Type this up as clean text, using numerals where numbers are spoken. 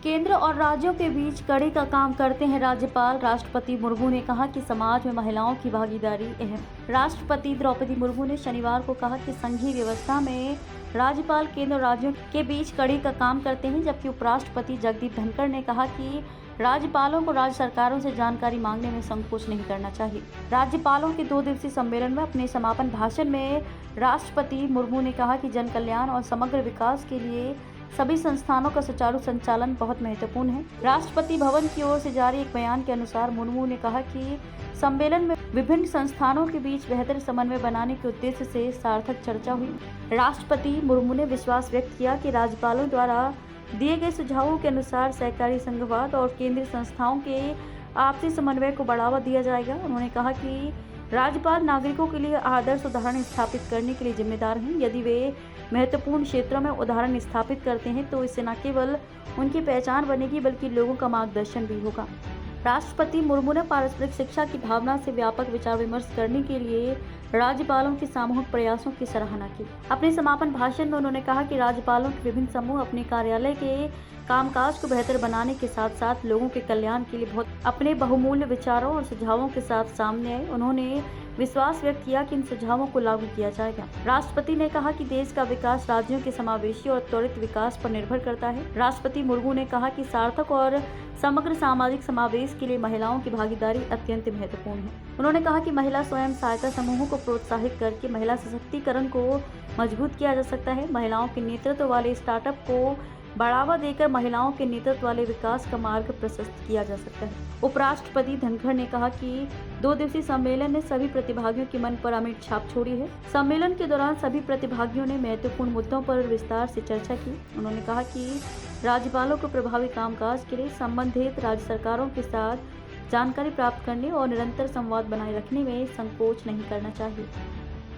केंद्र और राज्यों के बीच कड़ी का काम करते हैं राज्यपाल। राष्ट्रपति मुर्मू ने कहा कि समाज में महिलाओं की भागीदारी अहम। राष्ट्रपति द्रौपदी मुर्मू ने शनिवार को कहा कि संघीय व्यवस्था में राज्यपाल केंद्र और राज्यों के बीच कड़ी का काम करते हैं, जबकि उपराष्ट्रपति जगदीप धनखड़ ने कहा कि राज्यपालों को राज्य सरकारों से जानकारी मांगने में संकोच नहीं करना चाहिए। राज्यपालों के 2 दिवसीय सम्मेलन में अपने समापन भाषण में राष्ट्रपति मुर्मू ने कहा कि जन कल्याण और समग्र विकास के लिए सभी संस्थानों का सुचारू संचालन बहुत महत्वपूर्ण है। राष्ट्रपति भवन की ओर से जारी एक बयान के अनुसार मुर्मू ने कहा कि सम्मेलन में विभिन्न संस्थानों के बीच बेहतर समन्वय बनाने के उद्देश्य से सार्थक चर्चा हुई। राष्ट्रपति मुर्मू ने विश्वास व्यक्त किया कि राज्यपालों द्वारा दिए गए सुझावों के अनुसार सहकारी संघवाद और केंद्रीय संस्थाओं के आपसी समन्वय को बढ़ावा दिया जाएगा। उन्होंने कहा कि राज्यपाल नागरिकों के लिए आदर्श उदाहरण स्थापित करने के लिए जिम्मेदार हैं। यदि वे महत्वपूर्ण क्षेत्रों में उदाहरण स्थापित करते हैं तो इससे न केवल उनकी पहचान बनेगी बल्कि लोगों का मार्गदर्शन भी होगा। राष्ट्रपति मुर्मू ने पारस्परिक शिक्षा की भावना से व्यापक विचार विमर्श करने के लिए राज्यपालों के सामूहिक प्रयासों की सराहना की। अपने समापन भाषण में उन्होंने कहा कि राज्यपालों के विभिन्न समूह अपने कार्यालय के कामकाज को बेहतर बनाने के साथ साथ लोगों के कल्याण के लिए अपने बहुमूल्य विचारों और सुझावों के साथ सामने आए। उन्होंने विश्वास व्यक्त किया कि इन सुझावों को लागू किया जाएगा। राष्ट्रपति ने कहा कि देश का विकास राज्यों के समावेशी और त्वरित विकास पर निर्भर करता है। राष्ट्रपति मुर्मू ने कहा कि सार्थक और समग्र सामाजिक समावेश के लिए महिलाओं की भागीदारी अत्यंत महत्वपूर्ण है। उन्होंने कहा कि महिला स्वयं सहायता समूहों को प्रोत्साहित करके महिला सशक्तिकरण को मजबूत किया जा सकता है। महिलाओं के नेतृत्व वाले स्टार्टअप को बढ़ावा देकर महिलाओं के नेतृत्व वाले विकास का मार्ग प्रशस्त किया जा सकता है। उपराष्ट्रपति धनखड़ ने कहा कि 2 दिवसीय सम्मेलन ने सभी प्रतिभागियों के मन पर अमिट छाप छोड़ी है। सम्मेलन के दौरान सभी प्रतिभागियों ने महत्वपूर्ण मुद्दों पर विस्तार से चर्चा की। उन्होंने कहा कि राज्यपालों को प्रभावी कामकाज के लिए संबंधित राज्य सरकारों के साथ जानकारी प्राप्त करने और निरंतर संवाद बनाए रखने में संकोच नहीं करना चाहिए।